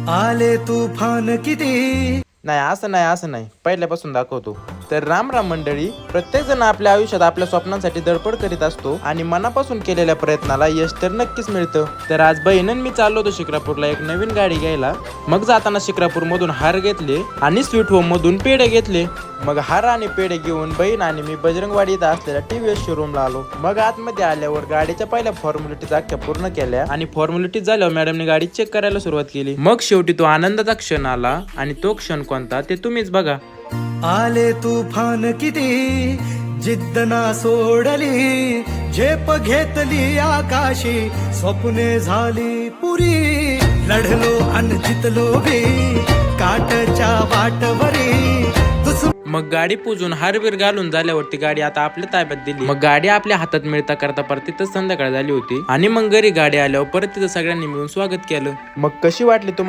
आले तुफान किती. नाही असं नाही पहिल्यापासून दाखवतो. तर राम राम मंडळी, प्रत्येक जण आपल्या आयुष्यात आपल्या स्वप्नांसाठी धडपड करीत असतो आणि मनापासून केलेल्या प्रयत्नाला यश तर नक्कीच मिळतं. तर आज बहीण मी चाललो होतो शिक्रापूरला एक नवीन गाडी घ्यायला. मग जाताना शिक्रापूर मधून हार घेतले आणि स्वीट होम मधून पेढे घेतले. मग हार आणि पेढे घेऊन बहीण आणि मी बजरंगवाडी इथं असलेल्या TVS शोरूमला आलो. मग आतमध्ये आल्यावर गाडीच्या पहिल्या फॉर्मॅलिटीज अख्ख्या पूर्ण केल्या आणि फॉर्मॅलिटीज झाल्यावर मॅडमने गाडी चेक करायला सुरुवात केली. मग शेवटी तो आनंदाचा क्षण आला आणि तो क्षण कोणता ते तुम्हीच बघा. आले तुफान किती, जिद्द ना सोडली, झेप घेतली आकाशी, स्वप्ने झाली पुरी, लढलो अन जितलो बी, काटच्या वाटवरी. मग गाडी पुजून हारबीर घालून झाल्यावरती गाडी आता आपल्या ताब्यात दिली. मग गाडी आपल्या हातात मिळता करता परत तिथं संध्याकाळ झाली होती आणि मग घरी गाडी आल्यावर परत तिथं सगळ्यांनी मिळून स्वागत केलं. मग कशी वाटली तुम्हाला